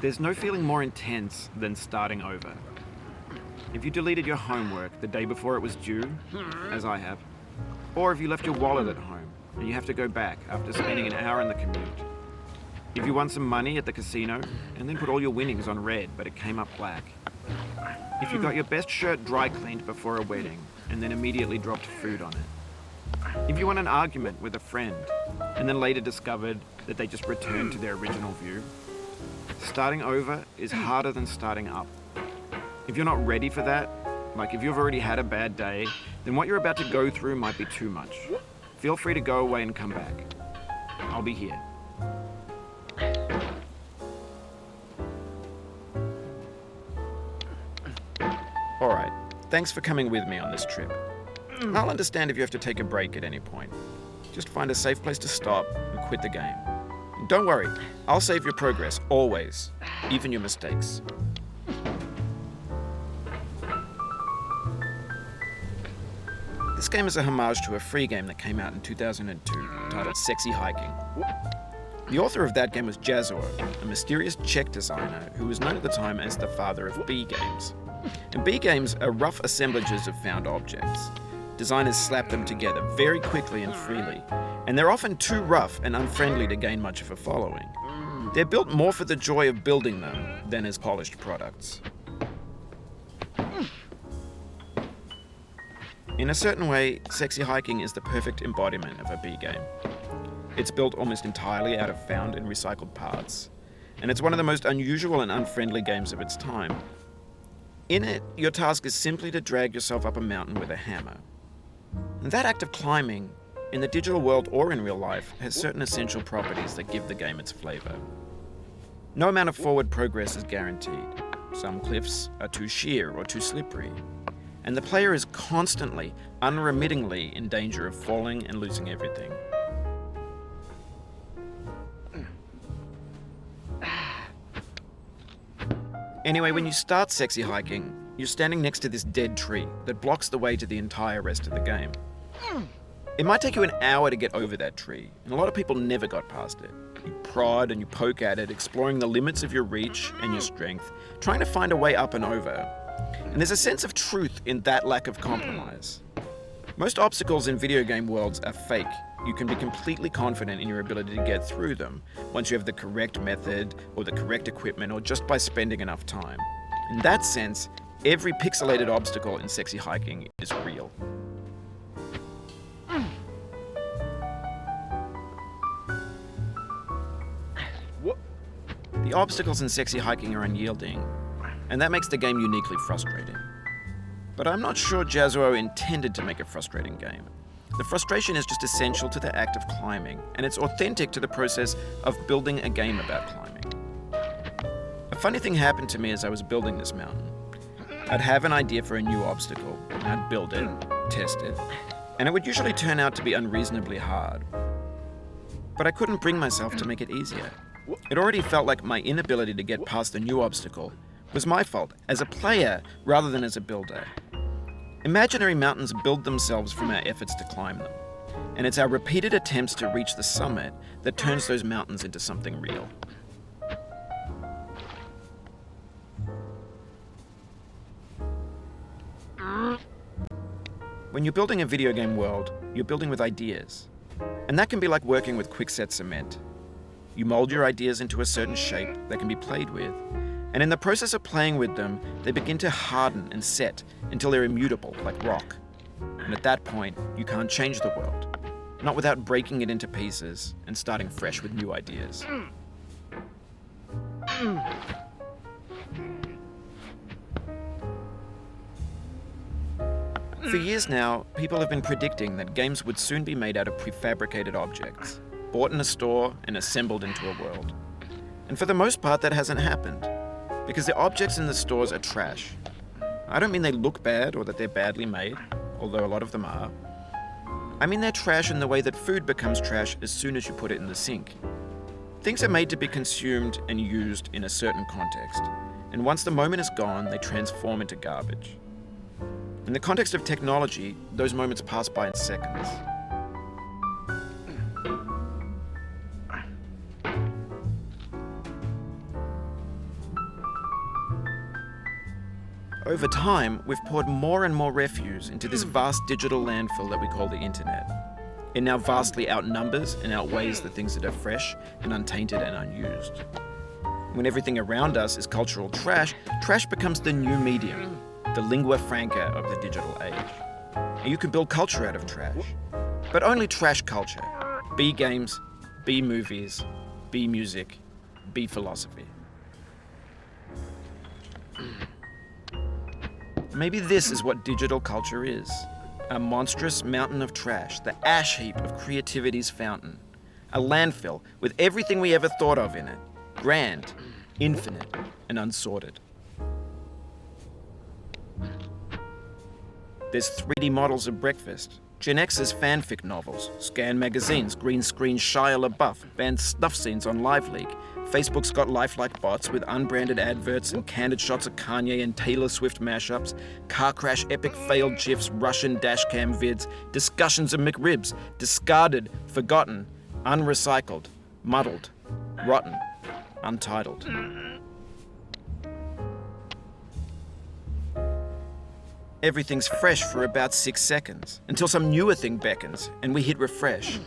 There's no feeling more intense than starting over. If you deleted your homework the day before it was due, as I have, or if you left your wallet at home and you have to go back after spending an hour in the commute. If you won some money at the casino and then put all your winnings on red but it came up black. If you got your best shirt dry cleaned before a wedding and then immediately dropped food on it. If you won an argument with a friend and then later discovered that they just returned to their original view. Starting over is harder than starting up. If you're not ready for that, like if you've already had a bad day, then what you're about to go through might be too much. Feel free to go away and come back. I'll be here. Alright, thanks for coming with me on this trip. I'll understand if you have to take a break at any point. Just find a safe place to stop and quit the game. And don't worry, I'll save your progress, always, even your mistakes. This game is a homage to a free game that came out in 2002 titled Sexy Hiking. The author of that game was Jazuo, a mysterious Czech designer who was known at the time as the father of B games. And B games are rough assemblages of found objects. Designers slap them together very quickly and freely, and they're often too rough and unfriendly to gain much of a following. They're built more for the joy of building them than as polished products. In a certain way, Sexy Hiking is the perfect embodiment of a B game. It's built almost entirely out of found and recycled parts, and it's one of the most unusual and unfriendly games of its time. In it, your task is simply to drag yourself up a mountain with a hammer. And that act of climbing, in the digital world or in real life, has certain essential properties that give the game its flavor. No amount of forward progress is guaranteed. Some cliffs are too sheer or too slippery, and the player is constantly, unremittingly in danger of falling and losing everything. Anyway, when you start Sexy Hiking, you're standing next to this dead tree that blocks the way to the entire rest of the game. It might take you an hour to get over that tree, and a lot of people never got past it. You prod and you poke at it, exploring the limits of your reach and your strength, trying to find a way up and over. And there's a sense of truth in that lack of compromise. Most obstacles in video game worlds are fake. You can be completely confident in your ability to get through them once you have the correct method or the correct equipment or just by spending enough time. In that sense, every pixelated obstacle in Sexy Hiking is real. The obstacles in Sexy Hiking are unyielding, and that makes the game uniquely frustrating. But I'm not sure Jazuo intended to make a frustrating game. The frustration is just essential to the act of climbing, and it's authentic to the process of building a game about climbing. A funny thing happened to me as I was building this mountain. I'd have an idea for a new obstacle, and I'd build it, test it, and it would usually turn out to be unreasonably hard. But I couldn't bring myself to make it easier. It already felt like my inability to get past the new obstacle was my fault as a player rather than as a builder. Imaginary mountains build themselves from our efforts to climb them, and it's our repeated attempts to reach the summit that turns those mountains into something real. When you're building a video game world, you're building with ideas, and that can be like working with quickset cement. You mold your ideas into a certain shape that can be played with, and in the process of playing with them, they begin to harden and set until they're immutable, like rock. And at that point, you can't change the world, not without breaking it into pieces and starting fresh with new ideas. For years now, people have been predicting that games would soon be made out of prefabricated objects, bought in a store and assembled into a world. And for the most part, that hasn't happened, because the objects in the stores are trash. I don't mean they look bad or that they're badly made, although a lot of them are. I mean they're trash in the way that food becomes trash as soon as you put it in the sink. Things are made to be consumed and used in a certain context, and once the moment is gone, they transform into garbage. In the context of technology, those moments pass by in seconds. Over time, we've poured more and more refuse into this vast digital landfill that we call the internet. It now vastly outnumbers and outweighs the things that are fresh and untainted and unused. When everything around us is cultural trash, trash becomes the new medium, the lingua franca of the digital age. And you can build culture out of trash, but only trash culture. Be games, be movies, be music, be philosophy. Maybe this is what digital culture is. A monstrous mountain of trash, the ash heap of creativity's fountain. A landfill with everything we ever thought of in it. Grand, infinite, and unsorted. There's 3D models of breakfast, Gen X's fanfic novels, scan magazines, green screen Shia LaBeouf, banned snuff scenes on LiveLeak. Facebook's got lifelike bots with unbranded adverts and candid shots of Kanye and Taylor Swift mashups, car crash epic failed GIFs, Russian dashcam vids, discussions of McRibs, discarded, forgotten, unrecycled, muddled, rotten, untitled. Everything's fresh for about 6 seconds, until some newer thing beckons and we hit refresh.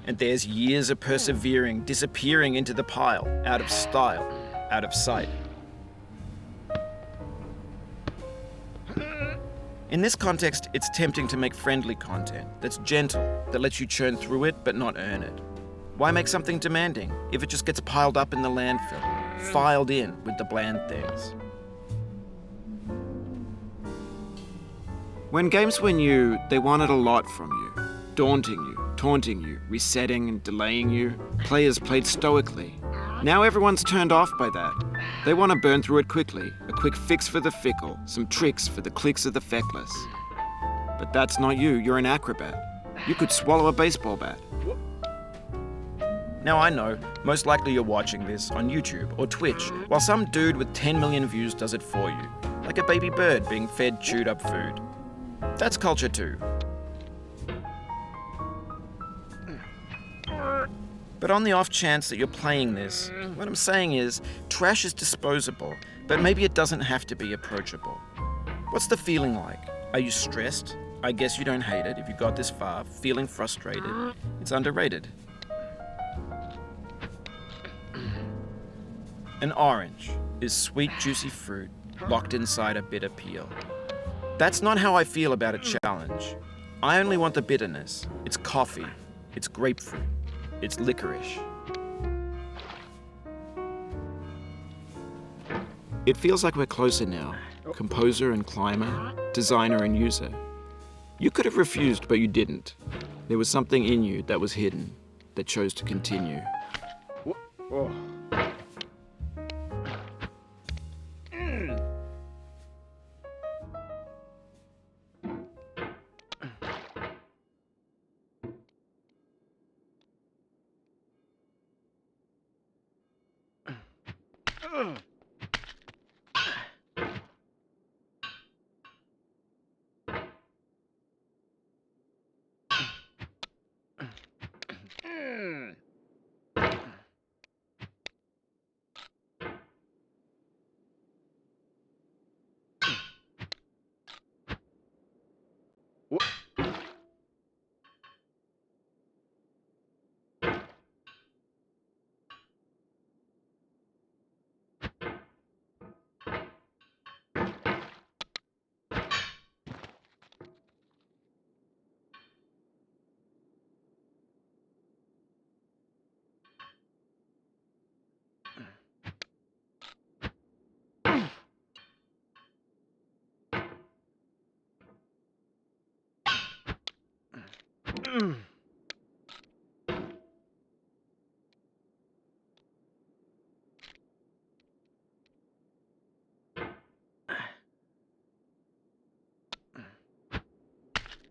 And there's years of persevering disappearing into the pile, out of style, out of sight. In this context, it's tempting to make friendly content that's gentle, that lets you churn through it but not earn it. Why make something demanding if it just gets piled up in the landfill, filed in with the bland things? When games were new, they wanted a lot from you. Daunting you, taunting you, resetting and delaying you. Players played stoically. Now everyone's turned off by that. They want to burn through it quickly. A quick fix for the fickle, some tricks for the clicks of the feckless. But that's not you, you're an acrobat. You could swallow a baseball bat. Now I know, most likely you're watching this on YouTube or Twitch, while some dude with 10 million views does it for you. Like a baby bird being fed chewed up food. That's culture too. But on the off chance that you're playing this, what I'm saying is, trash is disposable, but maybe it doesn't have to be approachable. What's the feeling like? Are you stressed? I guess you don't hate it if you got this far. Feeling frustrated? It's underrated. An orange is sweet, juicy fruit locked inside a bitter peel. That's not how I feel about a challenge. I only want the bitterness. It's coffee. It's grapefruit. It's licorice. It feels like we're closer now. Composer and climber, designer and user. You could have refused, but you didn't. There was something in you that was hidden, that chose to continue. Oh.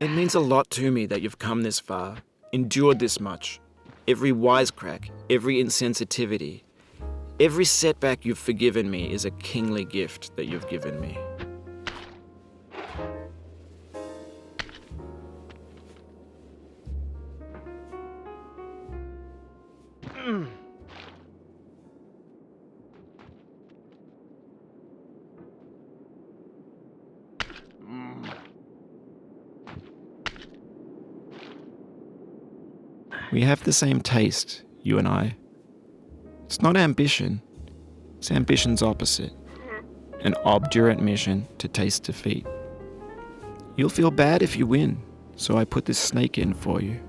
It means a lot to me that you've come this far, endured this much. Every wisecrack, every insensitivity, every setback you've forgiven me is a kingly gift that you've given me. We have the same taste, you and I. It's not ambition. It's ambition's opposite. An obdurate mission to taste defeat. You'll feel bad if you win, so I put this snake in for you.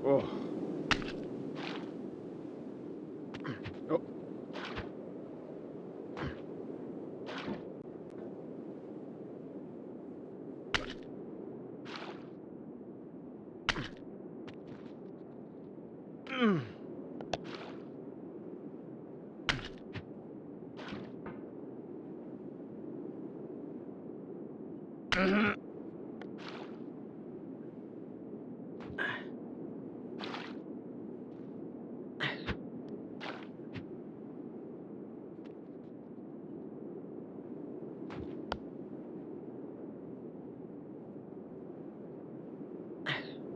Oh. Oh.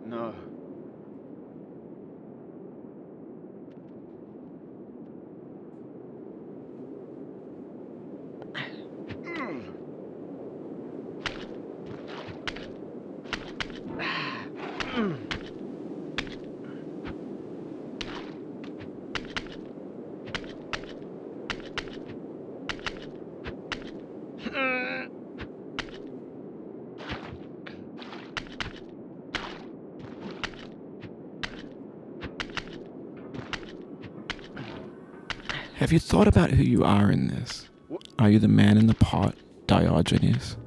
No. Have you thought about who you are in this? Are you the man in the pot, Diogenes?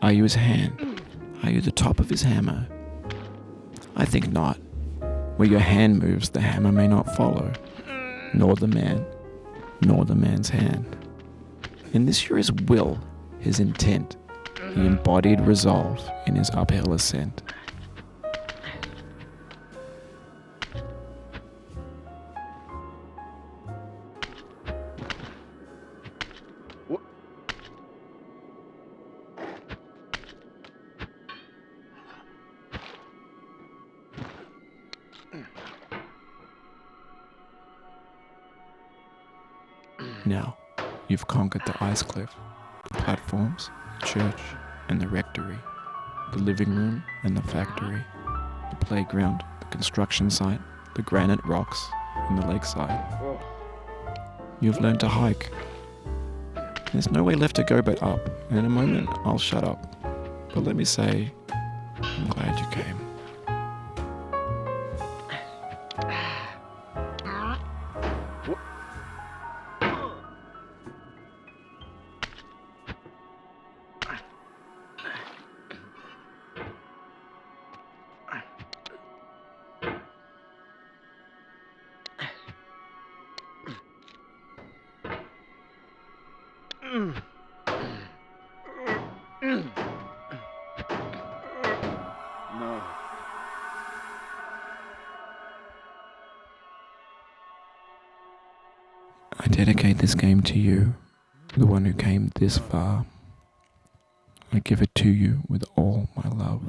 Are you his hand? Are you the top of his hammer? I think not. Where your hand moves, the hammer may not follow, nor the man, nor the man's hand. In this you're his will, his intent, the embodied resolve in his uphill ascent. Now, you've conquered the ice cliff, the platforms, the church, and the rectory, the living room and the factory, the playground, the construction site, the granite rocks, and the lakeside. You've learned to hike. There's no way left to go but up, and in a moment I'll shut up. But let me say, I'm glad you came. No. I dedicate this game to you, the one who came this far. I give it to you with all my love.